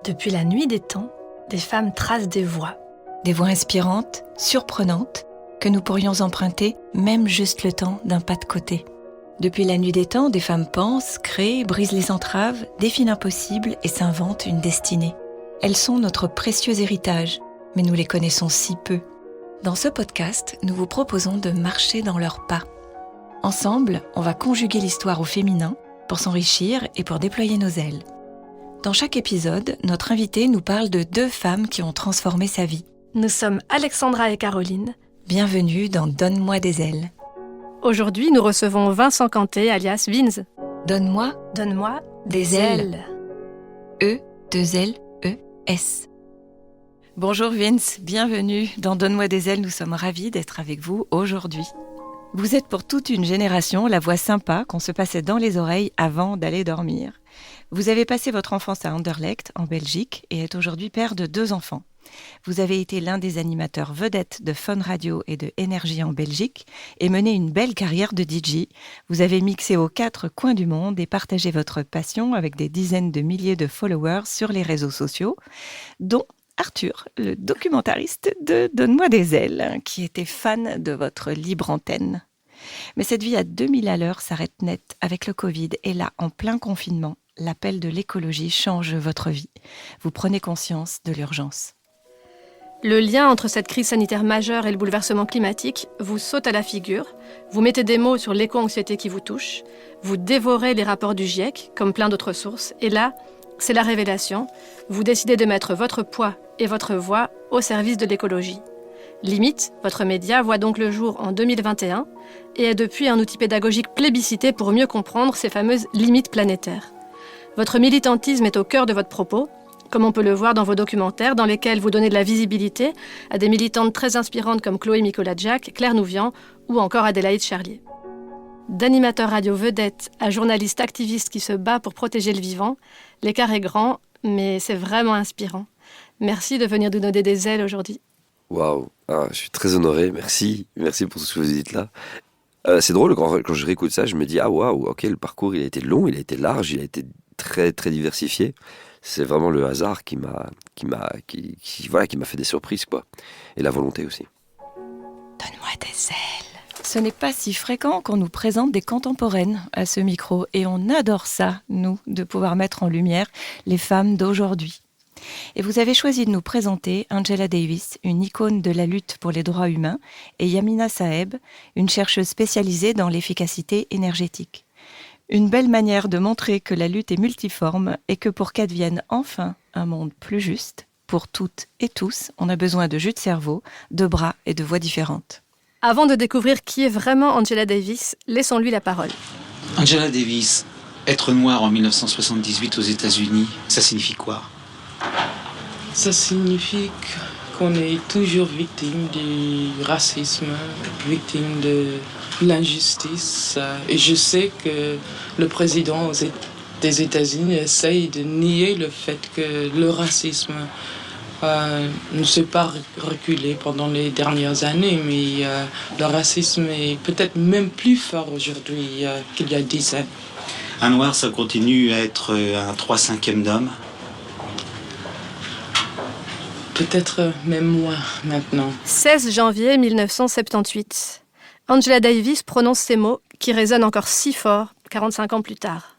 Depuis la nuit des temps, des femmes tracent des voies. Des voies inspirantes, surprenantes, que nous pourrions emprunter même juste le temps d'un pas de côté. Depuis la nuit des temps, des femmes pensent, créent, brisent les entraves, défient l'impossible et s'inventent une destinée. Elles sont notre précieux héritage, mais nous les connaissons si peu. Dans ce podcast, nous vous proposons de marcher dans leurs pas. Ensemble, on va conjuguer l'histoire au féminin pour s'enrichir et pour déployer nos ailes. Dans chaque épisode, notre invité nous parle de 2 femmes qui ont transformé sa vie. Nous sommes Alexandra et Caroline. Bienvenue dans Donne-moi des ailes. Aujourd'hui, nous recevons Vincent Canté, alias Vinz. Donne-moi des ailes. E-2-L-E-S. Bonjour Vinz, bienvenue dans Donne-moi des ailes. Nous sommes ravis d'être avec vous aujourd'hui. Vous êtes pour toute une génération la voix sympa qu'on se passait dans les oreilles avant d'aller dormir. Vous avez passé votre enfance à Anderlecht, en Belgique, et êtes aujourd'hui père de 2 enfants. Vous avez été l'un des animateurs vedettes de Fun Radio et de Énergie en Belgique et mené une belle carrière de DJ. Vous avez mixé aux 4 coins du monde et partagé votre passion avec des dizaines de milliers de followers sur les réseaux sociaux, dont Arthur, le documentariste de Donne-moi des ailes, qui était fan de votre libre antenne. Mais cette vie à 2000 à l'heure s'arrête net avec le Covid et là, en plein confinement, l'appel de l'écologie change votre vie. Vous prenez conscience de l'urgence. Le lien entre cette crise sanitaire majeure et le bouleversement climatique vous saute à la figure, vous mettez des mots sur l'éco-anxiété qui vous touche, vous dévorez les rapports du GIEC, comme plein d'autres sources, et là, c'est la révélation, vous décidez de mettre votre poids et votre voix au service de l'écologie. Limite, votre média voit donc le jour en 2021 et est depuis un outil pédagogique plébiscité pour mieux comprendre ces fameuses limites planétaires. Votre militantisme est au cœur de votre propos, comme on peut le voir dans vos documentaires dans lesquels vous donnez de la visibilité à des militantes très inspirantes comme Chloé Nicolas-Jack, Claire Nouvian ou encore Adélaïde Charlier. D'animateur radio vedette à journaliste activiste qui se bat pour protéger le vivant, l'écart est grand, mais c'est vraiment inspirant. Merci de venir nous donner des ailes aujourd'hui. Waouh, je suis très honoré, merci pour tout ce que vous dites là. C'est drôle, quand je réécoute ça, je me dis, waouh, ok, le parcours il a été long, il a été large, il a été très très diversifié. C'est vraiment le hasard qui m'a fait des surprises, quoi. Et la volonté aussi. Donne-moi des ailes. Ce n'est pas si fréquent qu'on nous présente des contemporaines à ce micro et on adore ça, nous, de pouvoir mettre en lumière les femmes d'aujourd'hui. Et vous avez choisi de nous présenter Angela Davis, une icône de la lutte pour les droits humains, et Yamina Saeb, une chercheuse spécialisée dans l'efficacité énergétique. Une belle manière de montrer que la lutte est multiforme et que pour qu'advienne enfin un monde plus juste, pour toutes et tous, on a besoin de jus de cerveau, de bras et de voix différentes. Avant de découvrir qui est vraiment Angela Davis, laissons-lui la parole. Angela Davis, être noire en 1978 aux États-Unis, ça signifie quoi ? Ça signifie qu'on est toujours victime du racisme, victime de l'injustice. Et je sais que le président des États-Unis essaye de nier le fait que le racisme ne s'est pas reculé pendant les dernières années, mais le racisme est peut-être même plus fort aujourd'hui qu'il y a 10 ans. Un noir, ça continue à être un 3/5 d'homme. Peut-être même moins maintenant. 16 janvier 1978. Angela Davis prononce ces mots qui résonnent encore si fort 45 ans plus tard.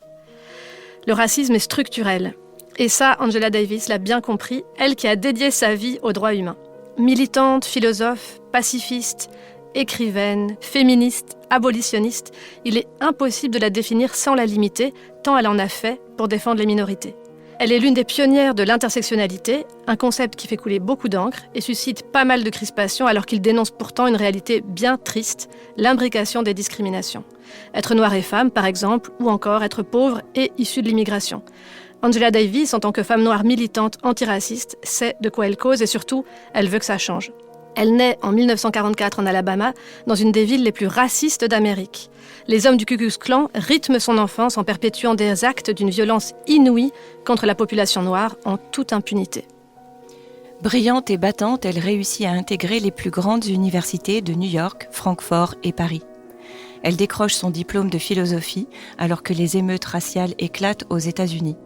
Le racisme est structurel. Et ça, Angela Davis l'a bien compris, elle qui a dédié sa vie aux droits humains. Militante, philosophe, pacifiste, écrivaine, féministe, abolitionniste, il est impossible de la définir sans la limiter, tant elle en a fait pour défendre les minorités. Elle est l'une des pionnières de l'intersectionnalité, un concept qui fait couler beaucoup d'encre et suscite pas mal de crispations alors qu'il dénonce pourtant une réalité bien triste, l'imbrication des discriminations. Être noire et femme, par exemple, ou encore être pauvre et issue de l'immigration. Angela Davis, en tant que femme noire militante antiraciste, sait de quoi elle cause et surtout, elle veut que ça change. Elle naît en 1944 en Alabama, dans une des villes les plus racistes d'Amérique. Les hommes du Ku Klux Klan rythment son enfance en perpétuant des actes d'une violence inouïe contre la population noire en toute impunité. Brillante et battante, elle réussit à intégrer les plus grandes universités de New York, Francfort et Paris. Elle décroche son diplôme de philosophie alors que les émeutes raciales éclatent aux États-Unis.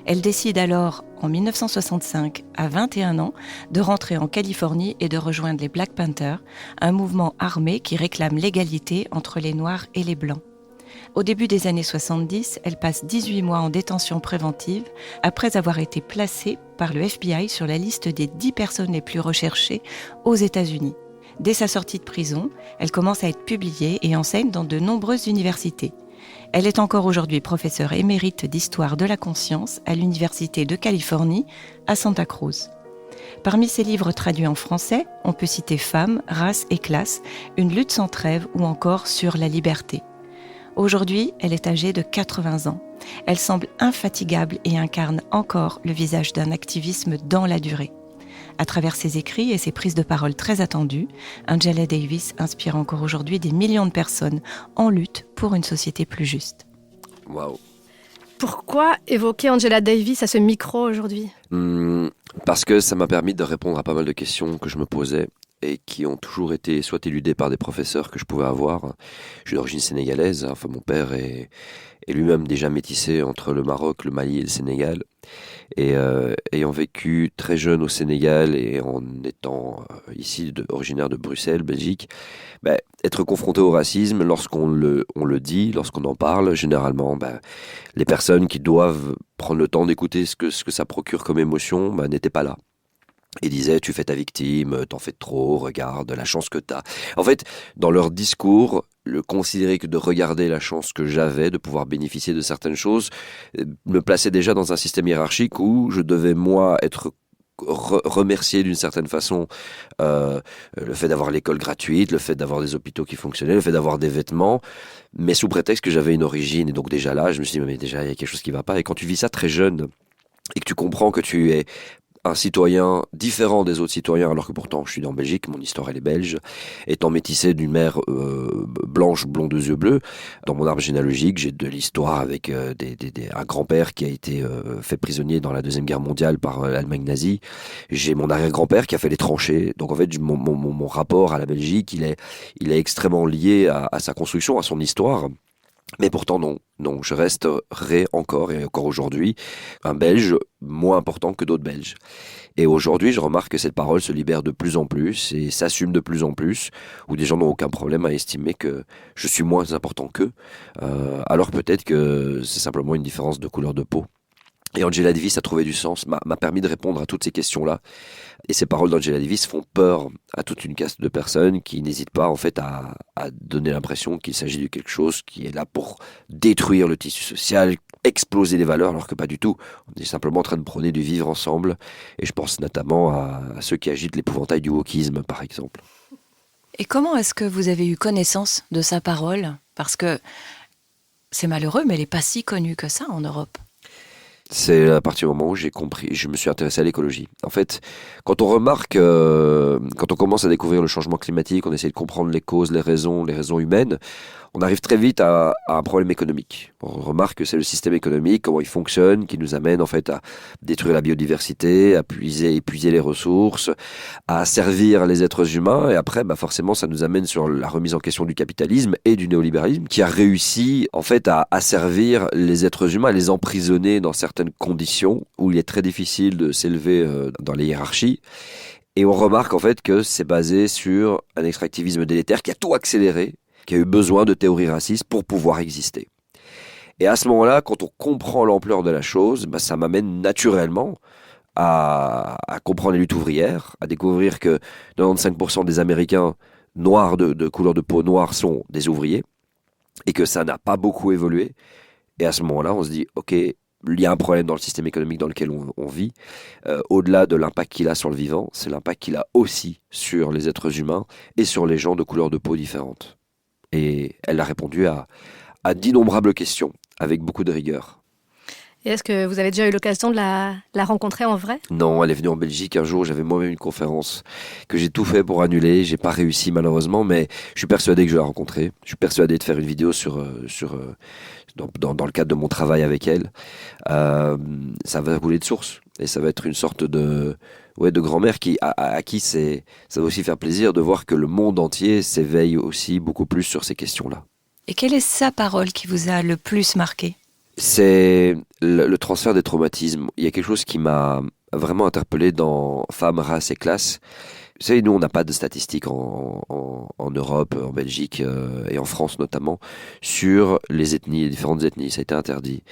Elle décide alors, en 1965, à 21 ans, de rentrer en Californie et de rejoindre les Black Panthers, un mouvement armé qui réclame l'égalité entre les Noirs et les Blancs. Au début des années 70, elle passe 18 mois en détention préventive après avoir été placée par le FBI sur la liste des 10 personnes les plus recherchées aux États-Unis. Dès sa sortie de prison, elle commence à être publiée et enseigne dans de nombreuses universités. Elle est encore aujourd'hui professeure émérite d'histoire de la conscience à l'Université de Californie à Santa Cruz. Parmi ses livres traduits en français, on peut citer Femmes, race et classe, une lutte sans trêve ou encore Sur la liberté. Aujourd'hui, elle est âgée de 80 ans. Elle semble infatigable et incarne encore le visage d'un activisme dans la durée. À travers ses écrits et ses prises de parole très attendues, Angela Davis inspire encore aujourd'hui des millions de personnes en lutte pour une société plus juste. Waouh. Pourquoi évoquer Angela Davis à ce micro aujourd'hui ? Parce que ça m'a permis de répondre à pas mal de questions que je me posais et qui ont toujours été soit éludées par des professeurs que je pouvais avoir. Je suis d'origine sénégalaise, enfin mon père est lui-même déjà métissé entre le Maroc, le Mali et le Sénégal. Et ayant vécu très jeune au Sénégal et en étant ici originaire de Bruxelles, Belgique, être confronté au racisme, lorsqu'on le dit, lorsqu'on en parle, généralement, les personnes qui doivent prendre le temps d'écouter ce que ça procure comme émotion, n'étaient pas là. Ils disaient, tu fais ta victime, t'en fais trop, regarde la chance que t'as. En fait, dans leur discours, le considérer que de regarder la chance que j'avais de pouvoir bénéficier de certaines choses me plaçait déjà dans un système hiérarchique où je devais, moi, être remercié d'une certaine façon le fait d'avoir l'école gratuite, le fait d'avoir des hôpitaux qui fonctionnaient, le fait d'avoir des vêtements, mais sous prétexte que j'avais une origine. Et donc déjà là, je me suis dit, mais déjà, il y a quelque chose qui va pas. Et quand tu vis ça très jeune et que tu comprends que tu es un citoyen différent des autres citoyens, alors que pourtant je suis en Belgique, mon histoire elle est belge, étant métissé d'une mère blanche, blonde aux yeux bleus. Dans mon arbre généalogique, j'ai de l'histoire avec un grand-père qui a été fait prisonnier dans la Deuxième Guerre mondiale par l'Allemagne nazie. J'ai mon arrière-grand-père qui a fait les tranchées. Donc en fait, mon rapport à la Belgique, il est extrêmement lié à sa construction, à son histoire. Mais pourtant non, je resterai encore et encore aujourd'hui un Belge moins important que d'autres Belges. Et aujourd'hui, je remarque que cette parole se libère de plus en plus et s'assume de plus en plus, où des gens n'ont aucun problème à estimer que je suis moins important qu'eux, alors peut-être que c'est simplement une différence de couleur de peau. Et Angela Davis a trouvé du sens, m'a permis de répondre à toutes ces questions-là. Et ces paroles d'Angela Davis font peur à toute une caste de personnes qui n'hésitent pas en fait à donner l'impression qu'il s'agit de quelque chose qui est là pour détruire le tissu social, exploser les valeurs, alors que pas du tout. On est simplement en train de prôner du vivre ensemble. Et je pense notamment à ceux qui agitent l'épouvantail du wokisme, par exemple. Et comment est-ce que vous avez eu connaissance de sa parole ? Parce que c'est malheureux, mais elle n'est pas si connue que ça en Europe. C'est à partir du moment où j'ai compris, je me suis intéressé à l'écologie. En fait, quand on remarque, quand on commence à découvrir le changement climatique, on essaie de comprendre les causes, les raisons humaines, on arrive très vite à un problème économique. On remarque que c'est le système économique, comment il fonctionne, qui nous amène en fait à détruire la biodiversité, à épuiser les ressources, à servir les êtres humains. Et après, forcément, ça nous amène sur la remise en question du capitalisme et du néolibéralisme, qui a réussi en fait à asservir les êtres humains, à les emprisonner dans certaines conditions où il est très difficile de s'élever dans les hiérarchies. Et on remarque en fait que c'est basé sur un extractivisme délétère qui a tout accéléré, qui a eu besoin de théories racistes pour pouvoir exister. Et à ce moment-là, quand on comprend l'ampleur de la chose, ça m'amène naturellement à comprendre les luttes ouvrières, à découvrir que 95% des Américains noirs de couleur de peau noire sont des ouvriers, et que ça n'a pas beaucoup évolué. Et à ce moment-là, on se dit, ok, il y a un problème dans le système économique dans lequel on vit. Au-delà de l'impact qu'il a sur le vivant, c'est l'impact qu'il a aussi sur les êtres humains et sur les gens de couleur de peau différentes. Et elle a répondu à d'innombrables questions, avec beaucoup de rigueur. Et est-ce que vous avez déjà eu l'occasion de la rencontrer en vrai ? Non, elle est venue en Belgique un jour, j'avais moi-même une conférence que j'ai tout fait pour annuler, j'ai pas réussi malheureusement, mais je suis persuadé que je vais la rencontrer. Je suis persuadé de faire une vidéo dans le cadre de mon travail avec elle. Ça va couler de source, et ça va être une sorte de grand-mère à qui ça va aussi faire plaisir de voir que le monde entier s'éveille aussi beaucoup plus sur ces questions-là. Et quelle est sa parole qui vous a le plus marqué ? C'est le transfert des traumatismes. Il y a quelque chose qui m'a vraiment interpellé dans Femmes, race et classe. Vous savez, nous, on n'a pas de statistiques en Europe, en Belgique et en France notamment, sur les ethnies, les différentes ethnies. Ça a été interdit.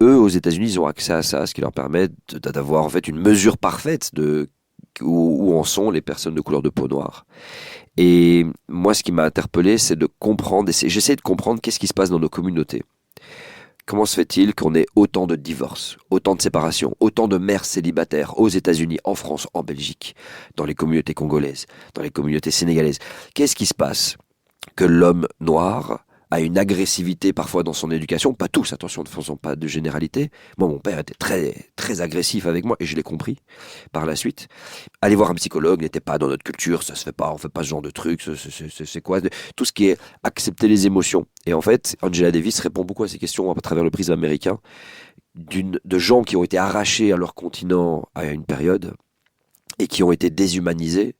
Eux, aux États-Unis, ils ont accès à ça, ce qui leur permet d'avoir en fait une mesure parfaite de où en sont les personnes de couleur de peau noire. Et moi, ce qui m'a interpellé, c'est de comprendre, j'essaie de comprendre qu'est-ce qui se passe dans nos communautés. Comment se fait-il qu'on ait autant de divorces, autant de séparations, autant de mères célibataires aux États-Unis, en France, en Belgique, dans les communautés congolaises, dans les communautés sénégalaises? Qu'est-ce qui se passe que l'homme noir a une agressivité parfois dans son éducation? Pas tous, attention, ne faisons pas de généralité. Moi, mon père était très, très agressif avec moi et je l'ai compris par la suite. Aller voir un psychologue n'était pas dans notre culture, ça se fait pas, on fait pas ce genre de truc, c'est quoi? Tout ce qui est accepter les émotions. Et en fait, Angela Davis répond beaucoup à ces questions à travers le prisme américain de gens qui ont été arrachés à leur continent à une période et qui ont été déshumanisés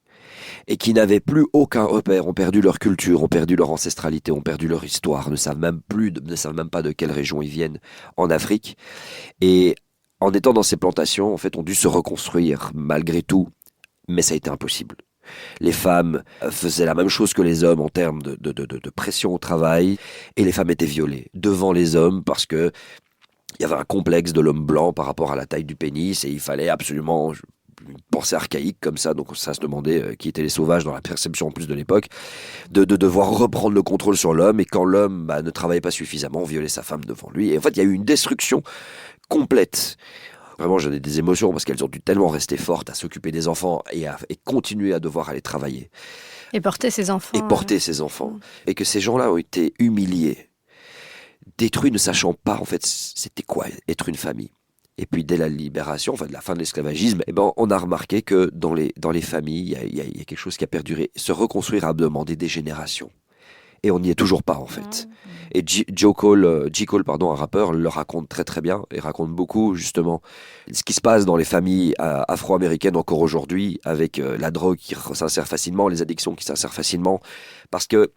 et qui n'avaient plus aucun repère, ont perdu leur culture, ont perdu leur ancestralité, ont perdu leur histoire, ne savent même pas de quelle région ils viennent en Afrique. Et en étant dans ces plantations, en fait, ont dû se reconstruire malgré tout, mais ça a été impossible. Les femmes faisaient la même chose que les hommes en termes de pression au travail, et les femmes étaient violées devant les hommes parce que il y avait un complexe de l'homme blanc par rapport à la taille du pénis, et il fallait absolument une pensée archaïque comme ça, donc ça se demandait qui étaient les sauvages dans la perception en plus de l'époque, de devoir reprendre le contrôle sur l'homme, et quand l'homme ne travaillait pas suffisamment, violait sa femme devant lui. Et en fait, il y a eu une destruction complète. Vraiment, j'en ai des émotions parce qu'elles ont dû tellement rester fortes à s'occuper des enfants et continuer à devoir aller travailler. Et porter ses enfants. Et porter ses enfants. Et que ces gens-là ont été humiliés, détruits, ne sachant pas en fait c'était quoi être une famille. Et puis dès la libération, enfin de la fin de l'esclavagisme, on a remarqué que dans les familles, il y a quelque chose qui a perduré. Se reconstruire a demandé des générations. Et on n'y est toujours pas en fait. Et J. Cole, un rappeur, le raconte très très bien, et raconte beaucoup justement ce qui se passe dans les familles afro-américaines encore aujourd'hui, avec la drogue qui s'insère facilement, les addictions qui s'insèrent facilement, parce que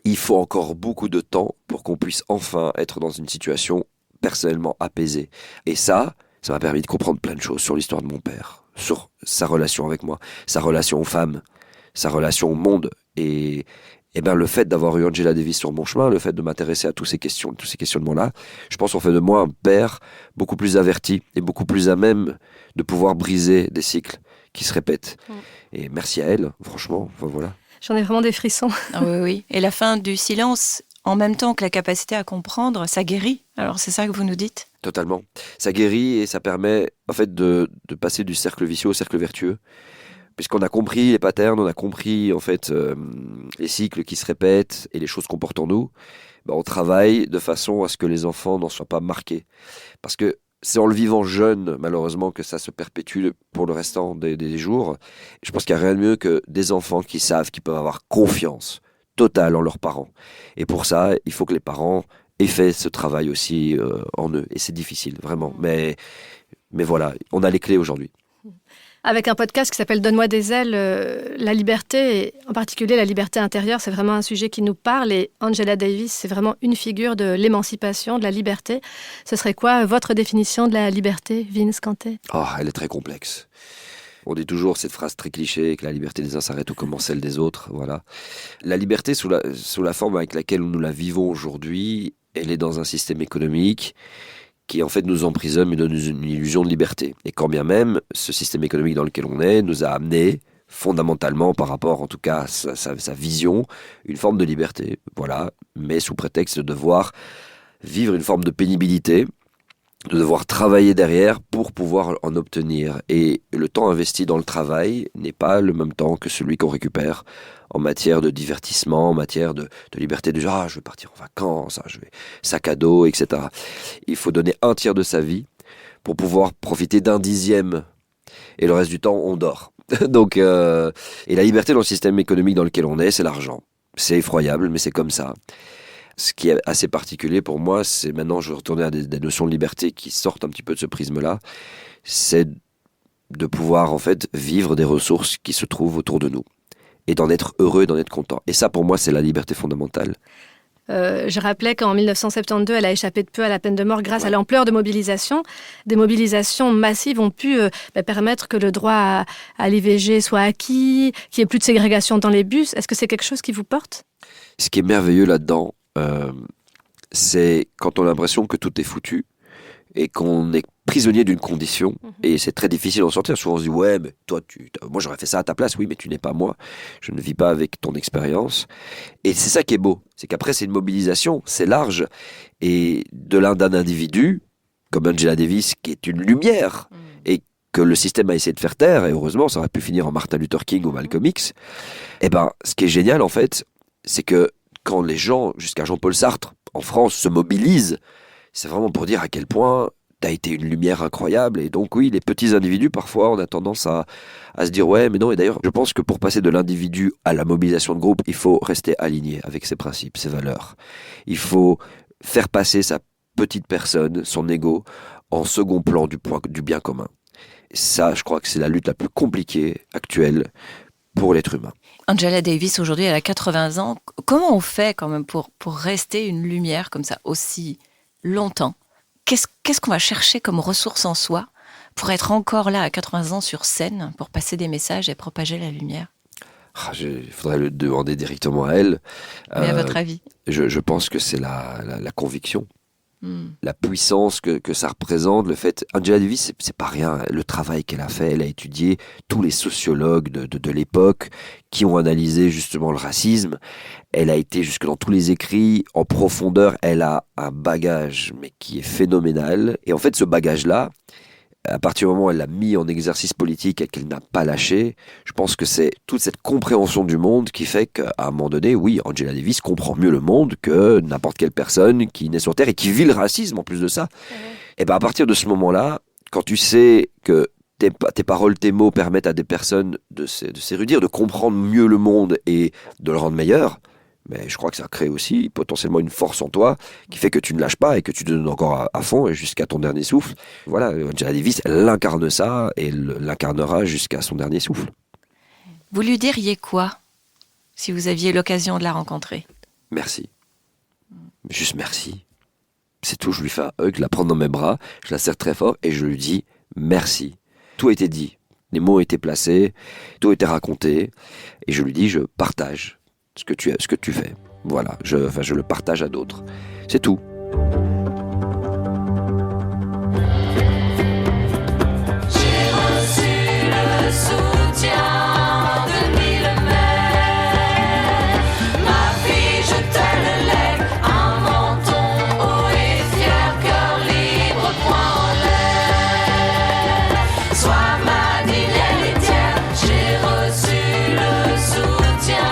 il faut encore beaucoup de temps pour qu'on puisse enfin être dans une situation personnellement apaisée. Et ça m'a permis de comprendre plein de choses sur l'histoire de mon père, sur sa relation avec moi, sa relation aux femmes, sa relation au monde. Et le fait d'avoir eu Angela Davis sur mon chemin, le fait de m'intéresser à tous ces questionnements-là, je pense qu'on fait de moi un père beaucoup plus averti et beaucoup plus à même de pouvoir briser des cycles qui se répètent. Et merci à elle, franchement, voilà. J'en ai vraiment des frissons. Ah oui. Et la fin du silence, en même temps que la capacité à comprendre, ça guérit. Alors c'est ça que vous nous dites ? Totalement. Ça guérit et ça permet en fait de passer du cercle vicieux au cercle vertueux. Puisqu'on a compris les patterns, on a compris en fait les cycles qui se répètent et les choses qu'on porte en nous, on travaille de façon à ce que les enfants n'en soient pas marqués. Parce que c'est en le vivant jeune, malheureusement, que ça se perpétue pour le restant des jours. Je pense qu'il n'y a rien de mieux que des enfants qui savent qu'ils peuvent avoir confiance totale en leurs parents. Et pour ça, il faut que les parents aient fait ce travail aussi en eux. Et c'est difficile, vraiment. Mais voilà, on a les clés aujourd'hui. Avec un podcast qui s'appelle Donne-moi des ailes, la liberté, et en particulier la liberté intérieure, c'est vraiment un sujet qui nous parle. Et Angela Davis, c'est vraiment une figure de l'émancipation, de la liberté. Ce serait quoi votre définition de la liberté, Vince Canté ? Elle est très complexe. On dit toujours cette phrase très cliché, que la liberté des uns s'arrête où commence celle des autres. Voilà. La liberté, sous la forme avec laquelle nous la vivons aujourd'hui, elle est dans un système économique qui en fait nous emprisonne et donne une illusion de liberté. Et quand bien même, ce système économique dans lequel on est nous a amené fondamentalement, par rapport en tout cas à sa vision, une forme de liberté. Voilà, mais sous prétexte de devoir vivre une forme de pénibilité, de devoir travailler derrière pour pouvoir en obtenir. Et le temps investi dans le travail n'est pas le même temps que celui qu'on récupère en matière de divertissement, en matière de liberté, de genre, je vais partir en vacances, je vais sac à dos, etc. Il faut donner 1/3 de sa vie pour pouvoir profiter d'1/10, et le reste du temps, on dort. Donc, et la liberté dans le système économique dans lequel on est, c'est l'argent. C'est effroyable, mais c'est comme ça. Ce qui est assez particulier pour moi, c'est maintenant, je vais retourner à des notions de liberté qui sortent un petit peu de ce prisme-là, c'est de pouvoir en fait vivre des ressources qui se trouvent autour de nous et d'en être heureux, d'en être content. Et ça, pour moi, c'est la liberté fondamentale. Je rappelais qu'en 1972, elle a échappé de peu à la peine de mort grâce à l'ampleur de mobilisation. Des mobilisations massives ont pu permettre que le droit à l'IVG soit acquis, qu'il n'y ait plus de ségrégation dans les bus. Est-ce que c'est quelque chose qui vous porte ? Ce qui est merveilleux là-dedans, c'est quand on a l'impression que tout est foutu et qu'on est prisonnier d'une condition et c'est très difficile d'en sortir. Souvent on se dit ouais mais toi moi j'aurais fait ça à ta place. Oui mais tu n'es pas moi, je ne vis pas avec ton expérience. Et c'est ça qui est beau, c'est qu'après c'est une mobilisation, c'est large et d'un individu comme Angela Davis qui est une lumière et que le système a essayé de faire taire, et heureusement ça aurait pu finir en Martin Luther King ou Malcolm X. Et ben ce qui est génial en fait, c'est que quand les gens, jusqu'à Jean-Paul Sartre en France, se mobilisent, c'est vraiment pour dire à quel point t'as été une lumière incroyable. Et donc oui, les petits individus, parfois, on a tendance à se dire ouais, mais non. Et d'ailleurs, je pense que pour passer de l'individu à la mobilisation de groupe, il faut rester aligné avec ses principes, ses valeurs. Il faut faire passer sa petite personne, son ego, en second plan du bien commun. Et ça, je crois que c'est la lutte la plus compliquée actuelle pour l'être humain. Angela Davis, aujourd'hui, elle a 80 ans. Comment on fait quand même pour rester une lumière comme ça aussi longtemps ? Qu'est-ce qu'on va chercher comme ressource en soi pour être encore là à 80 ans sur scène, pour passer des messages et propager la lumière ? Il faudrait le demander directement à elle. Mais à votre avis ? Je pense que c'est la conviction. La puissance que ça représente, le fait... Angela Davis, c'est pas rien. Le travail qu'elle a fait, elle a étudié tous les sociologues de l'époque qui ont analysé justement le racisme. Elle a été jusque dans tous les écrits, en profondeur. Elle a un bagage, mais qui est phénoménal. Et en fait, ce bagage-là, à partir du moment où elle l'a mis en exercice politique et qu'elle n'a pas lâché, je pense que c'est toute cette compréhension du monde qui fait qu'à un moment donné, oui, Angela Davis comprend mieux le monde que n'importe quelle personne qui naît sur Terre et qui vit le racisme en plus de ça. Et ben à partir de ce moment-là, quand tu sais que tes paroles, tes mots permettent à des personnes de s'érudir, de comprendre mieux le monde et de le rendre meilleur, mais je crois que ça crée aussi potentiellement une force en toi qui fait que tu ne lâches pas et que tu te donnes encore à fond et jusqu'à ton dernier souffle. Voilà, Angela Davis, elle incarne ça et elle l'incarnera jusqu'à son dernier souffle. Vous lui diriez quoi si vous aviez l'occasion de la rencontrer ? Merci. Juste merci. C'est tout, je lui fais un hug, je la prends dans mes bras, je la serre très fort et je lui dis merci. Tout a été dit, les mots ont été placés, tout a été raconté et je lui dis je partage ce que tu fais. Voilà, je le partage à d'autres. C'est tout. J'ai reçu le soutien de 1000 mères. Ma fille, je te le lègue, un menton haut et fier, cœur libre, poing en l'air. Sois ma digne héritière, j'ai reçu le soutien.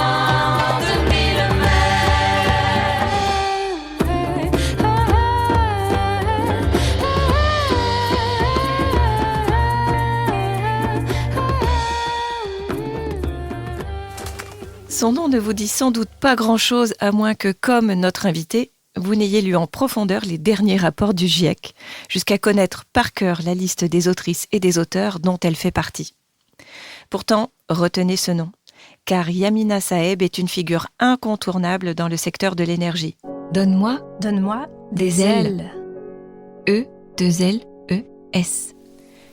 Son nom ne vous dit sans doute pas grand-chose, à moins que, comme notre invité, vous n'ayez lu en profondeur les derniers rapports du GIEC, jusqu'à connaître par cœur la liste des autrices et des auteurs dont elle fait partie. Pourtant, retenez ce nom, car Yamina Saeb est une figure incontournable dans le secteur de l'énergie. Donne-moi des ailes. E-2-L-E-S.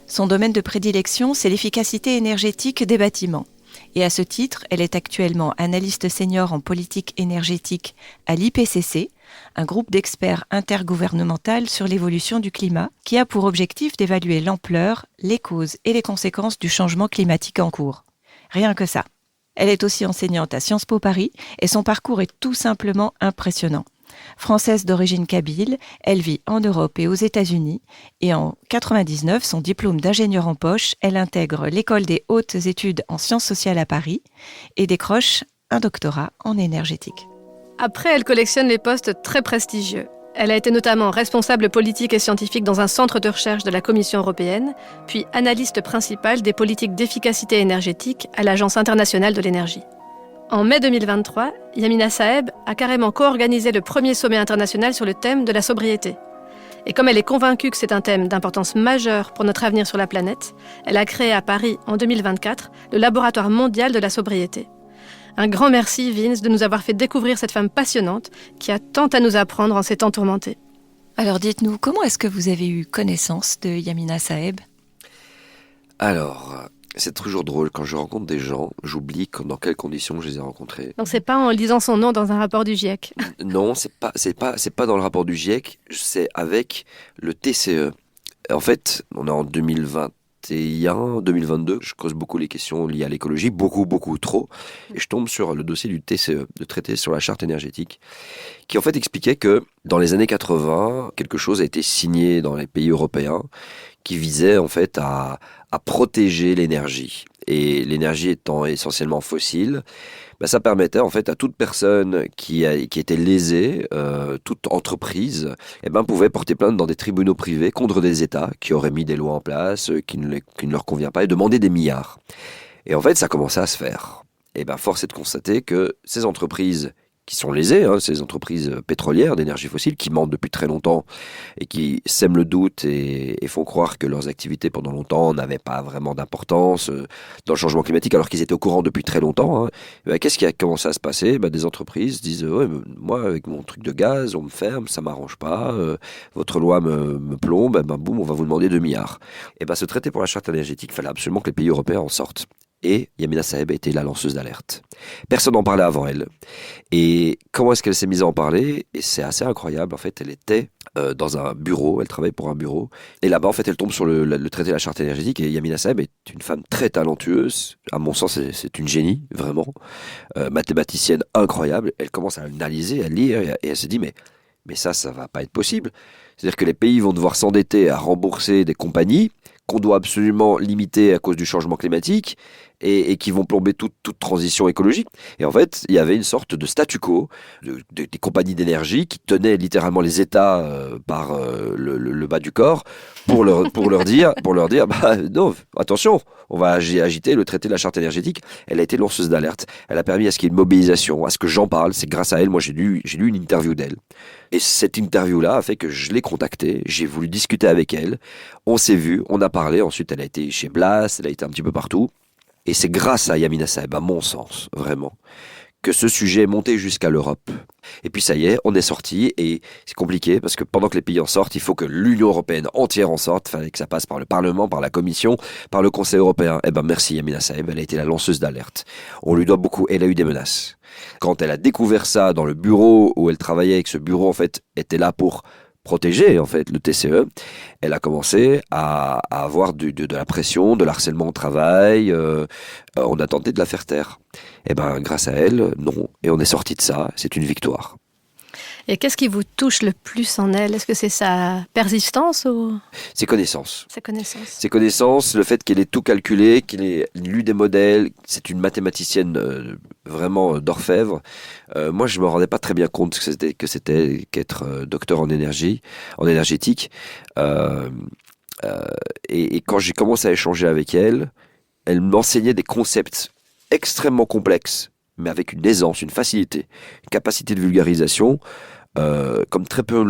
Son domaine de prédilection, c'est l'efficacité énergétique des bâtiments. Et à ce titre, elle est actuellement analyste senior en politique énergétique à l'IPCC, un groupe d'experts intergouvernemental sur l'évolution du climat, qui a pour objectif d'évaluer l'ampleur, les causes et les conséquences du changement climatique en cours. Rien que ça. Elle est aussi enseignante à Sciences Po Paris et son parcours est tout simplement impressionnant. Française d'origine kabyle, elle vit en Europe et aux États-Unis et en 1999, son diplôme d'ingénieur en poche, elle intègre l'école des hautes études en sciences sociales à Paris et décroche un doctorat en énergétique. Après, elle collectionne les postes très prestigieux. Elle a été notamment responsable politique et scientifique dans un centre de recherche de la Commission européenne, puis analyste principale des politiques d'efficacité énergétique à l'Agence internationale de l'énergie. En mai 2023, Yamina Saeb a carrément co-organisé le premier sommet international sur le thème de la sobriété. Et comme elle est convaincue que c'est un thème d'importance majeure pour notre avenir sur la planète, elle a créé à Paris, en 2024, le Laboratoire mondial de la sobriété. Un grand merci, Vince, de nous avoir fait découvrir cette femme passionnante qui a tant à nous apprendre en ces temps tourmentés. Alors dites-nous, comment est-ce que vous avez eu connaissance de Yamina Saeb ? Alors, c'est toujours drôle, quand je rencontre des gens, j'oublie dans quelles conditions je les ai rencontrés. Donc c'est pas en lisant son nom dans un rapport du GIEC. Non, c'est pas dans le rapport du GIEC, c'est avec le TCE. En fait, on est en 2021, 2022, je creuse beaucoup les questions liées à l'écologie, beaucoup trop, et je tombe sur le dossier du TCE, le traité sur la charte énergétique, qui en fait expliquait que dans les années 80, quelque chose a été signé dans les pays européens qui visait en fait à protéger l'énergie. Et l'énergie étant essentiellement fossile, ça permettait en fait à toute personne qui était lésée, toute entreprise, pouvait porter plainte dans des tribunaux privés contre des États qui auraient mis des lois en place qui ne leur convient pas et demander des milliards. Et en fait, ça commençait à se faire. Et force est de constater que ces entreprises qui sont lésées, ces entreprises pétrolières d'énergie fossile qui mentent depuis très longtemps et qui sèment le doute et font croire que leurs activités pendant longtemps n'avaient pas vraiment d'importance dans le changement climatique alors qu'ils étaient au courant depuis très longtemps. Qu'est-ce qui a commencé à se passer ? Des entreprises disent ouais, moi avec mon truc de gaz on me ferme, ça m'arrange pas, votre loi me plombe, boum, on va vous demander 2 milliards. Ce traité pour la charte énergétique, il fallait absolument que les pays européens en sortent. Et Yamina Saeb a été la lanceuse d'alerte. Personne n'en parlait avant elle. Et comment est-ce qu'elle s'est mise à en parler ? Et c'est assez incroyable. En fait, elle était dans un bureau, elle travaille pour un bureau. Et là-bas, en fait, elle tombe sur le traité de la charte énergétique. Et Yamina Saeb est une femme très talentueuse. À mon sens, c'est une génie, vraiment. Mathématicienne incroyable. Elle commence à analyser, à lire. Et elle se dit, mais ça va pas être possible. C'est-à-dire que les pays vont devoir s'endetter à rembourser des compagnies qu'on doit absolument limiter à cause du changement climatique et qui vont plomber toute transition écologique. Et en fait, il y avait une sorte de statu quo des compagnies d'énergie qui tenaient littéralement les États par le bas du corps pour leur dire non, attention, on va agiter le traité de la charte énergétique. Elle a été lanceuse d'alerte. Elle a permis à ce qu'il y ait une mobilisation, à ce que j'en parle. C'est grâce à elle. Moi, j'ai lu une interview d'elle. Et cette interview-là a fait que je l'ai contactée. J'ai voulu discuter avec elle. On s'est vu, on a parlé. Ensuite, elle a été chez Blast, elle a été un petit peu partout. Et c'est grâce à Yamina Saeb, à mon sens, vraiment, que ce sujet est monté jusqu'à l'Europe. Et puis ça y est, on est sorti et c'est compliqué parce que pendant que les pays en sortent, il faut que l'Union européenne entière en sorte. Il fallait que ça passe par le Parlement, par la Commission, par le Conseil européen. Merci Yamina Saeb, elle a été la lanceuse d'alerte. On lui doit beaucoup, elle a eu des menaces. Quand elle a découvert ça dans le bureau où elle travaillait et que ce bureau en fait était là pour protéger en fait le TCE, elle a commencé à avoir de la pression, de l'harcèlement au travail. On a tenté de la faire taire. Grâce à elle, non. Et on est sorti de ça. C'est une victoire. Et qu'est-ce qui vous touche le plus en elle ? Est-ce que c'est sa persistance ou ses connaissances ? Ses connaissances, le fait qu'elle ait tout calculé, qu'elle ait lu des modèles. C'est une mathématicienne vraiment d'orfèvre. Moi, je me rendais pas très bien compte que c'était qu'être docteur en énergétique. Et quand j'ai commencé à échanger avec elle, elle m'enseignait des concepts extrêmement complexes, mais avec une aisance, une facilité, une capacité de vulgarisation, comme très peu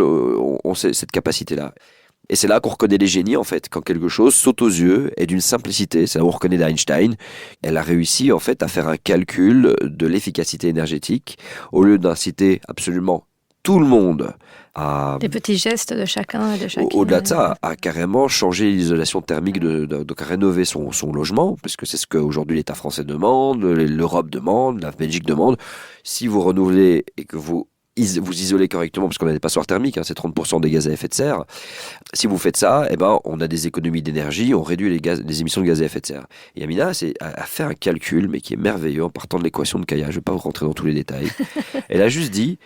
on sait cette capacité-là. Et c'est là qu'on reconnaît les génies, en fait, quand quelque chose saute aux yeux et d'une simplicité. C'est là où on reconnaît Einstein. Elle a réussi, en fait, à faire un calcul de l'efficacité énergétique, au lieu d'inciter absolument tout le monde à... Des petits gestes de chacun et de chacune. Au-delà de ça, à carrément changer l'isolation thermique, donc à rénover son logement, parce que c'est ce qu'aujourd'hui l'État français demande, l'Europe demande, la Belgique demande. Si vous renouvelez et que vous isolez correctement, parce qu'on a des passoires thermiques, c'est 30% des gaz à effet de serre. Si vous faites ça, on a des économies d'énergie, on réduit les émissions de gaz à effet de serre. Et Yamina a fait un calcul, mais qui est merveilleux, en partant de l'équation de Kaya. Je ne vais pas vous rentrer dans tous les détails. Elle a juste dit,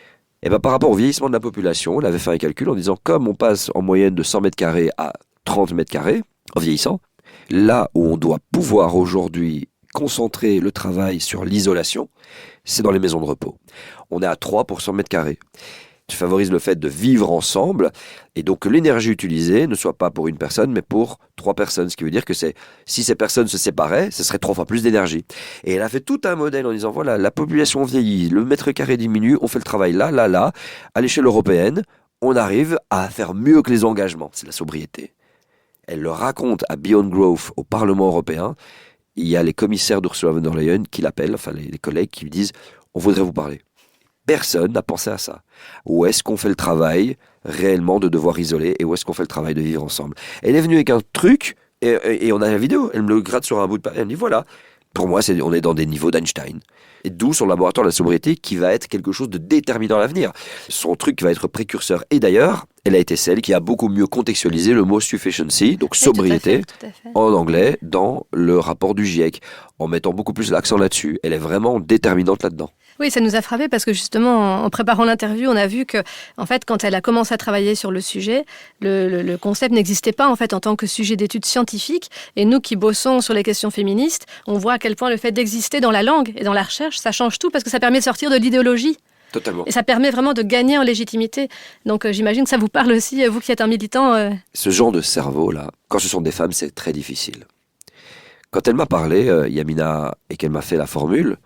par rapport au vieillissement de la population, elle avait fait un calcul en disant, comme on passe en moyenne de 100 mètres carrés à 30 mètres carrés, en vieillissant, là où on doit pouvoir aujourd'hui concentrer le travail sur l'isolation, c'est dans les maisons de repos. On est à 3 pour 100 mètres carrés. Tu favorises le fait de vivre ensemble et donc que l'énergie utilisée ne soit pas pour une personne mais pour 3 personnes. Ce qui veut dire que si ces personnes se séparaient, ce serait 3 fois plus d'énergie. Et elle a fait tout un modèle en disant voilà, la population vieillit, le mètre carré diminue, on fait le travail là. À l'échelle européenne, on arrive à faire mieux que les engagements. C'est la sobriété. Elle le raconte à Beyond Growth au Parlement européen. il y a les commissaires d'Ursula von der Leyen qui l'appellent, enfin les collègues qui lui disent « on voudrait vous parler ». Personne n'a pensé à ça. Où est-ce qu'on fait le travail réellement de devoir isoler et où est-ce qu'on fait le travail de vivre ensemble? Elle est venue avec un truc et on a la vidéo, elle me le gratte sur un bout de papier, elle me dit voilà, pour moi on est dans des niveaux d'Einstein. Et d'où son laboratoire de la sobriété qui va être quelque chose de déterminant à l'avenir. Son truc va être précurseur. Et d'ailleurs, elle a été celle qui a beaucoup mieux contextualisé le mot sufficiency, donc sobriété, tout à fait. en anglais, dans le rapport du GIEC, en mettant beaucoup plus l'accent là-dessus. Elle est vraiment déterminante là-dedans. Oui, ça nous a frappé parce que justement, en préparant l'interview, on a vu que, en fait, quand elle a commencé à travailler sur le sujet, le concept n'existait pas en fait en tant que sujet d'étude scientifique. Et nous qui bossons sur les questions féministes, on voit à quel point le fait d'exister dans la langue et dans la recherche, ça change tout parce que ça permet de sortir de l'idéologie. Totalement. Et ça permet vraiment de gagner en légitimité. Donc j'imagine que ça vous parle aussi, vous qui êtes un militant. Ce genre de cerveau-là, quand ce sont des femmes, c'est très difficile. Quand elle m'a parlé, Yamina, et qu'elle m'a fait la formule,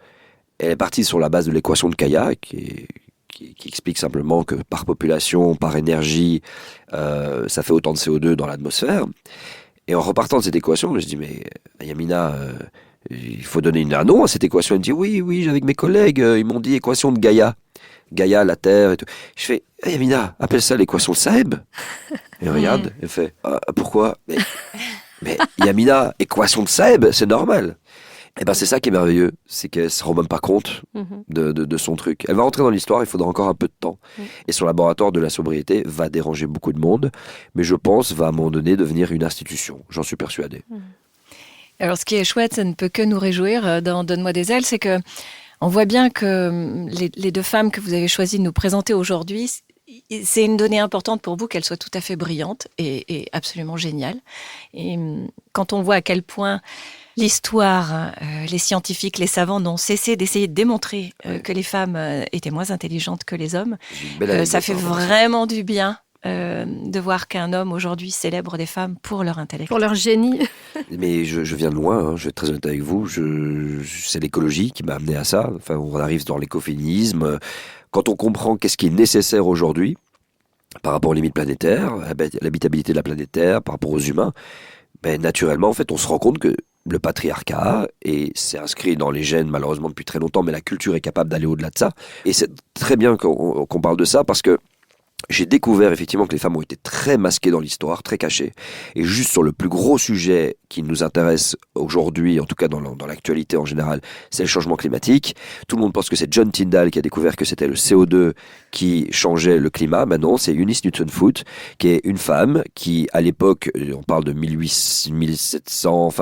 elle est partie sur la base de l'équation de Kaya, qui explique simplement que par population, par énergie, ça fait autant de CO2 dans l'atmosphère. Et en repartant de cette équation, je me suis dit, mais Yamina, il faut donner un nom à cette équation. Elle me dit, oui, avec mes collègues, ils m'ont dit équation de Gaïa. Gaïa, la Terre et tout. Je fais, hey, Yamina, appelle ça l'équation de Saeb. Et regarde, elle fait, pourquoi mais Yamina, équation de Saeb, c'est normal. Et ben c'est ça qui est merveilleux, c'est qu'elle se rend même pas compte de son truc. Elle va rentrer dans l'histoire, il faudra encore un peu de temps. Et son laboratoire de la sobriété va déranger beaucoup de monde, mais je pense va à un moment donné devenir une institution. J'en suis persuadé. Alors, ce qui est chouette, ça ne peut que nous réjouir dans Donne-moi des ailes, c'est que on voit bien que les deux femmes que vous avez choisi de nous présenter aujourd'hui, c'est une donnée importante pour vous qu'elles soient tout à fait brillantes et absolument géniales. Et quand on voit à quel point l'histoire, les scientifiques, les savants n'ont cessé d'essayer de démontrer que les femmes étaient moins intelligentes que les hommes, ça fait vraiment du bien. De voir qu'un homme aujourd'hui célèbre des femmes pour leur intellect. Pour leur génie. Mais je viens de loin, je vais être très honnête avec vous. C'est l'écologie qui m'a amené à ça. Enfin, on arrive dans l'écoféminisme. Quand on comprend qu'est-ce qui est nécessaire aujourd'hui par rapport aux limites planétaires, à l'habitabilité de la planète Terre, par rapport aux humains, naturellement, en fait, on se rend compte que le patriarcat, et c'est inscrit dans les gènes malheureusement depuis très longtemps, mais la culture est capable d'aller au-delà de ça. Et c'est très bien qu'on parle de ça parce que j'ai découvert effectivement que les femmes ont été très masquées dans l'histoire, très cachées. Et juste sur le plus gros sujet qui nous intéresse aujourd'hui, en tout cas dans l'actualité en général, c'est le changement climatique. Tout le monde pense que c'est John Tyndall qui a découvert que c'était le CO2 qui changeait le climat. Ben non, c'est Eunice Newton-Foote, qui est une femme qui, à l'époque, on parle de 1800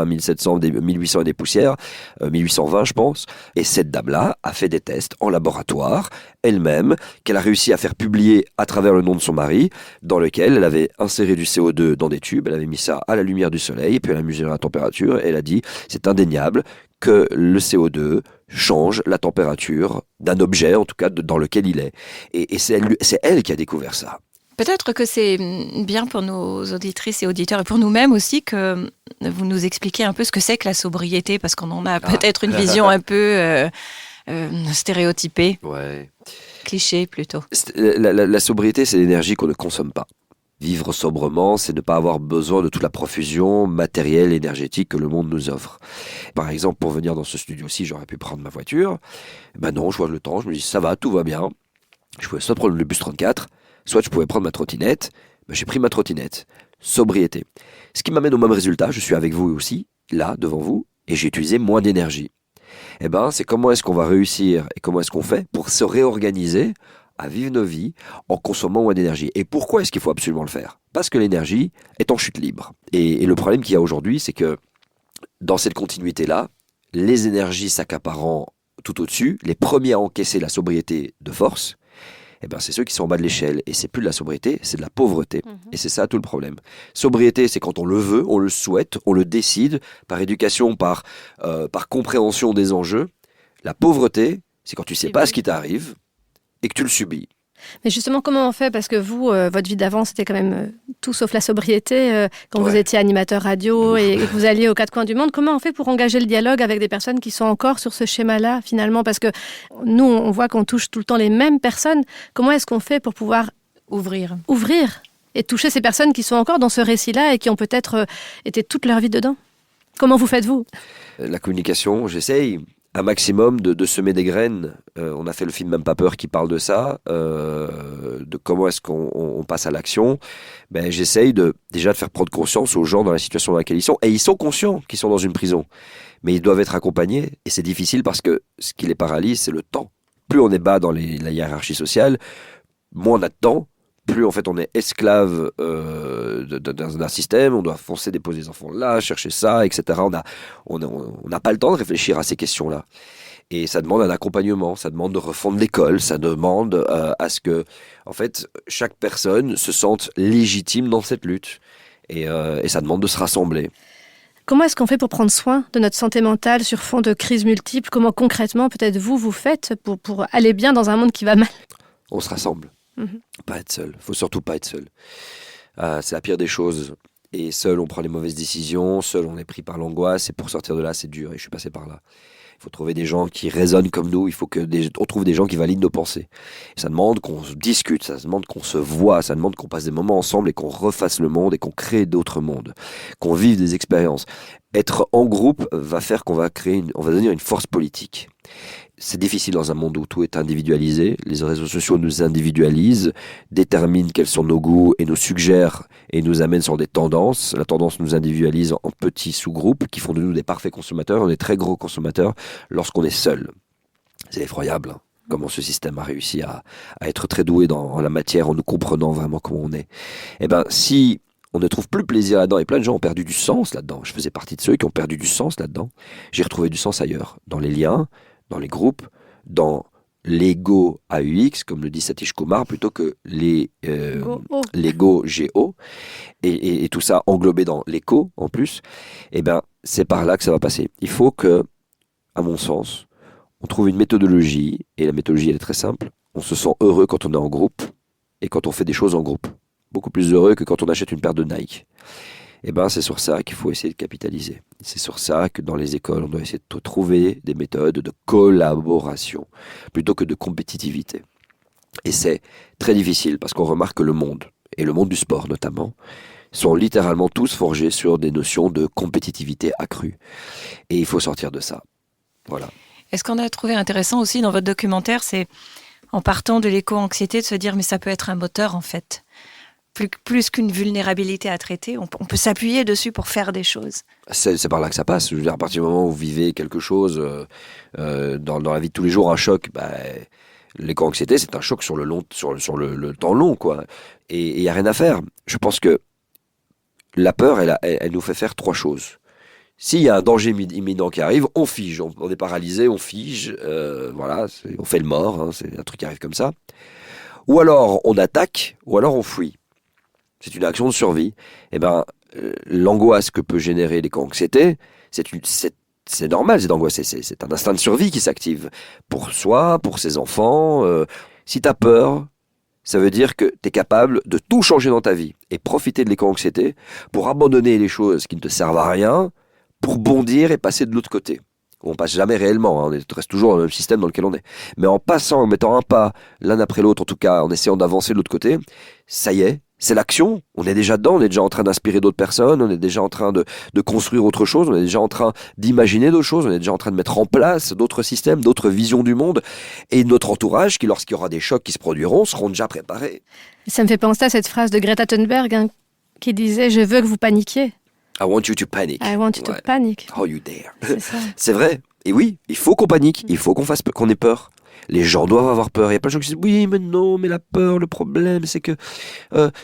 et des poussières, 1820 je pense. Et cette dame-là a fait des tests en laboratoire, elle-même, qu'elle a réussi à faire publier à travers le nom de son mari, dans lequel elle avait inséré du CO2 dans des tubes, elle avait mis ça à la lumière du soleil, et puis elle a mesuré la température, et elle a dit, c'est indéniable que le CO2 change la température d'un objet, en tout cas dans lequel il est. Et c'est elle qui a découvert ça. Peut-être que c'est bien pour nos auditrices et auditeurs, et pour nous-mêmes aussi, que vous nous expliquiez un peu ce que c'est que la sobriété, parce qu'on en a peut-être une vision un peu stéréotypée. Ouais. Cliché plutôt. La sobriété, c'est l'énergie qu'on ne consomme pas. Vivre sobrement, c'est ne pas avoir besoin de toute la profusion matérielle et énergétique que le monde nous offre. Par exemple, pour venir dans ce studio-ci, j'aurais pu prendre ma voiture. Non, je vois le temps, je me dis ça va, tout va bien. Je pouvais soit prendre le bus 34, soit je pouvais prendre ma trottinette. J'ai pris ma trottinette. Sobriété. Ce qui m'amène au même résultat, je suis avec vous aussi, là, devant vous, et j'ai utilisé moins d'énergie. C'est comment est-ce qu'on va réussir et comment est-ce qu'on fait pour se réorganiser à vivre nos vies en consommant moins d'énergie. Et pourquoi est-ce qu'il faut absolument le faire? Parce que l'énergie est en chute libre. Et le problème qu'il y a aujourd'hui, c'est que dans cette continuité-là, les énergies s'accaparant tout au-dessus, les premiers à encaisser la sobriété de force, c'est ceux qui sont en bas de l'échelle. Et c'est plus de la sobriété, c'est de la pauvreté. Et c'est ça tout le problème. Sobriété, c'est quand on le veut, on le souhaite, on le décide, par éducation, par compréhension des enjeux. La pauvreté, c'est quand tu sais pas ce qui t'arrive et que tu le subis. Mais justement, comment on fait? Parce que vous, votre vie d'avant, c'était quand même tout sauf la sobriété. Quand vous étiez animateur radio et que vous alliez aux quatre coins du monde, comment on fait pour engager le dialogue avec des personnes qui sont encore sur ce schéma-là, finalement? Parce que nous, on voit qu'on touche tout le temps les mêmes personnes. Comment est-ce qu'on fait pour pouvoir ouvrir et toucher ces personnes qui sont encore dans ce récit-là et qui ont peut-être été toute leur vie dedans? Comment vous faites-vous? La communication, j'essaye un maximum de semer des graines. On a fait le film Même pas peur qui parle de ça, de comment est-ce qu'on passe à l'action. Ben, j'essaye déjà de faire prendre conscience aux gens dans la situation dans laquelle ils sont. Et ils sont conscients qu'ils sont dans une prison. Mais ils doivent être accompagnés. Et c'est difficile parce que ce qui les paralyse, c'est le temps. Plus on est bas dans la hiérarchie sociale, moins on a de temps. Plus en fait on est esclave d'un système, on doit foncer, déposer les enfants là, chercher ça, etc. On n'a pas le temps de réfléchir à ces questions-là. Et ça demande un accompagnement, ça demande de refondre l'école, ça demande à ce que en fait chaque personne se sente légitime dans cette lutte. Et ça demande de se rassembler. Comment est-ce qu'on fait pour prendre soin de notre santé mentale sur fond de crises multiples? Comment concrètement peut-être vous faites pour aller bien dans un monde qui va mal? On se rassemble. Mhm. Pas être seul. Faut surtout pas être seul. C'est la pire des choses. Et seul, on prend les mauvaises décisions. Seul, on est pris par l'angoisse. Et pour sortir de là, c'est dur. Et je suis passé par là. Il faut trouver des gens qui raisonnent comme nous. Il faut on trouve des gens qui valident nos pensées. Et ça demande qu'on se discute. Ça demande qu'on se voit. Ça demande qu'on passe des moments ensemble et qu'on refasse le monde et qu'on crée d'autres mondes. Qu'on vive des expériences. Être en groupe va faire qu'on va on va devenir une force politique. C'est difficile dans un monde où tout est individualisé. Les réseaux sociaux nous individualisent, déterminent quels sont nos goûts et nous suggèrent et nous amènent sur des tendances. La tendance nous individualise en petits sous-groupes qui font de nous des parfaits consommateurs. On est très gros consommateurs lorsqu'on est seul. C'est effroyable, hein, comment ce système a réussi à être très doué en la matière en nous comprenant vraiment comment on est. Eh ben, si on ne trouve plus plaisir là-dedans, et plein de gens ont perdu du sens là-dedans. Je faisais partie de ceux qui ont perdu du sens là-dedans. J'ai retrouvé du sens ailleurs, dans les liens, dans les groupes, dans l'ego AUX, comme le dit Satish Kumar, plutôt que l'ego GO, et tout ça englobé dans l'écho en plus, et ben c'est par là que ça va passer. Il faut que, à mon sens, on trouve une méthodologie, et la méthodologie elle est très simple. On se sent heureux quand on est en groupe, et quand on fait des choses en groupe. Beaucoup plus heureux que quand on achète une paire de Nike. Et ben c'est sur ça qu'il faut essayer de capitaliser. C'est sur ça que dans les écoles, on doit essayer de trouver des méthodes de collaboration plutôt que de compétitivité. Et c'est très difficile parce qu'on remarque que le monde, et le monde du sport notamment, sont littéralement tous forgés sur des notions de compétitivité accrue. Et il faut sortir de ça. Voilà. Et ce qu'on a trouvé intéressant aussi dans votre documentaire, c'est en partant de l'éco-anxiété, de se dire mais ça peut être un moteur en fait. Plus qu'une vulnérabilité à traiter, on peut s'appuyer dessus pour faire des choses. C'est par là que ça passe. Je veux dire, à partir du moment où vous vivez quelque chose dans la vie de tous les jours, un choc, l'éco-anxiété, c'est un choc sur le temps long, quoi. Et il n'y a rien à faire. Je pense que la peur, elle nous fait faire trois choses. S'il y a un danger imminent qui arrive, on fige. On est paralysé, on fige. Voilà, on fait le mort. Hein, c'est un truc qui arrive comme ça. Ou alors on attaque, ou alors on fuit. C'est une action de survie. Eh ben, l'angoisse que peut générer l'éco-anxiété, c'est normal, c'est d'angoisser. C'est un instinct de survie qui s'active. Pour soi, pour ses enfants. Si tu as peur, ça veut dire que tu es capable de tout changer dans ta vie et profiter de l'éco-anxiété pour abandonner les choses qui ne te servent à rien, pour bondir et passer de l'autre côté. On passe jamais réellement, hein, on reste toujours dans le même système dans lequel on est. Mais en passant, en mettant un pas l'un après l'autre, en tout cas en essayant d'avancer de l'autre côté, ça y est, c'est l'action. On est déjà dedans, on est déjà en train d'inspirer d'autres personnes, on est déjà en train de construire autre chose, on est déjà en train d'imaginer d'autres choses, on est déjà en train de mettre en place d'autres systèmes, d'autres visions du monde. Et notre entourage, qui lorsqu'il y aura des chocs qui se produiront, seront déjà préparés. Ça me fait penser à cette phrase de Greta Thunberg qui disait « Je veux que vous paniquiez ». I want you to panic. I want you to panic. Oh, you dare. C'est ça. C'est vrai. Et oui, il faut qu'on panique, il faut qu'on ait peur. Les gens doivent avoir peur. Il y a plein de gens qui disent oui, mais non, mais la peur, le problème, c'est que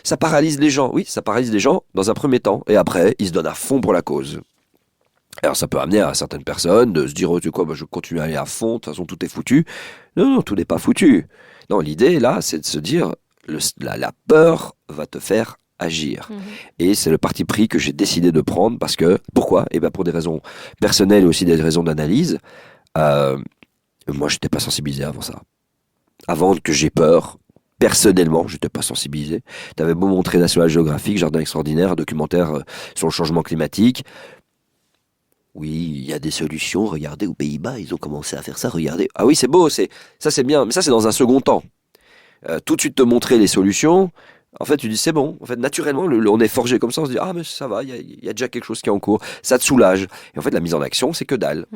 ça paralyse les gens. Oui, ça paralyse les gens dans un premier temps. Et après, ils se donnent à fond pour la cause. Alors ça peut amener à certaines personnes de se dire, oh, tu sais quoi, je continue à aller à fond, de toute façon tout est foutu. Non, tout n'est pas foutu. Non, l'idée là, c'est de se dire, la peur va te faire agir. Et c'est le parti pris que j'ai décidé de prendre parce que, pourquoi ? Eh bien pour des raisons personnelles et aussi des raisons d'analyse. Moi, je n'étais pas sensibilisé avant ça. Avant que j'ai peur, personnellement, je n'étais pas sensibilisé. Tu avais beau montrer National Geographic, Jardin extraordinaire, un documentaire sur le changement climatique. Oui, il y a des solutions. Regardez, aux Pays-Bas, ils ont commencé à faire ça. Regardez. Ah oui, c'est beau, ça c'est bien. Mais ça, c'est dans un second temps. Tout de suite te montrer les solutions. En fait, tu dis c'est bon. En fait, naturellement, on est forgé comme ça. On se dit ah mais ça va, il y a déjà quelque chose qui est en cours. Ça te soulage. Et en fait, la mise en action, c'est que dalle.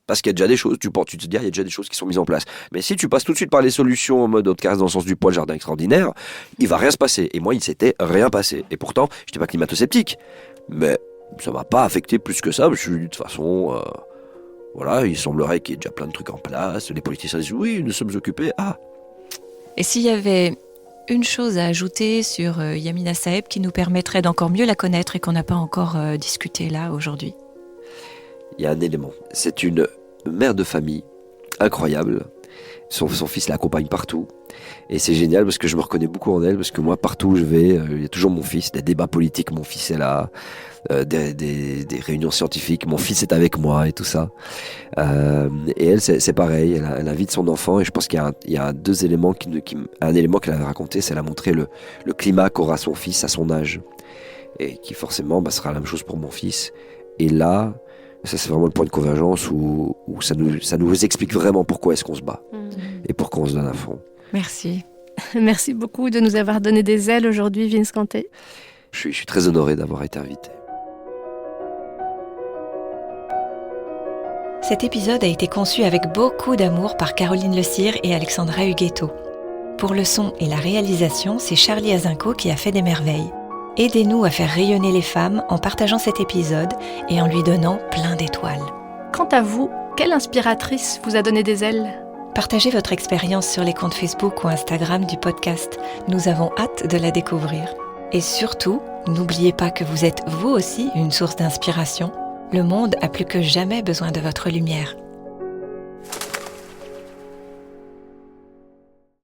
Parce qu'il y a déjà des choses. Tu te dis il y a déjà des choses qui sont mises en place. Mais si tu passes tout de suite par les solutions en mode haute caresse dans le sens du poil jardin extraordinaire, il va rien se passer. Et moi, il s'était rien passé. Et pourtant, je n'étais pas climato-sceptique, mais ça m'a pas affecté plus que ça. Je suis de toute façon, voilà, il semblerait qu'il y ait déjà plein de trucs en place. Les politiciens disent oui, nous sommes occupés. Ah. Et s'il y avait une chose à ajouter sur Yamina Saeb qui nous permettrait d'encore mieux la connaître et qu'on n'a pas encore discuté là aujourd'hui? Il y a un élément. C'est une mère de famille incroyable. Son fils l'accompagne partout. Et c'est génial parce que je me reconnais beaucoup en elle. Parce que moi, partout où je vais, il y a toujours mon fils. Des débats politiques, mon fils est là. Des réunions scientifiques, mon fils est avec moi et tout ça. Et elle, c'est pareil. Elle invite son enfant. Et je pense qu'il y a deux éléments. Un élément qu'elle avait raconté, c'est elle a montré le climat qu'aura son fils à son âge. Et qui forcément sera la même chose pour mon fils. Et là... Ça, c'est vraiment le point de convergence où ça nous explique vraiment pourquoi est-ce qu'on se bat et pourquoi on se donne à fond. Merci. Merci beaucoup de nous avoir donné des ailes aujourd'hui, Vince Canté. Je suis très honoré d'avoir été invité. Cet épisode a été conçu avec beaucoup d'amour par Caroline Le Cire et Alexandra Huguetto. Pour le son et la réalisation, c'est Charlie Azinco qui a fait des merveilles. Aidez-nous à faire rayonner les femmes en partageant cet épisode et en lui donnant plein d'étoiles. Quant à vous, quelle inspiratrice vous a donné des ailes? Partagez votre expérience sur les comptes Facebook ou Instagram du podcast. Nous avons hâte de la découvrir. Et surtout, n'oubliez pas que vous êtes vous aussi une source d'inspiration. Le monde a plus que jamais besoin de votre lumière.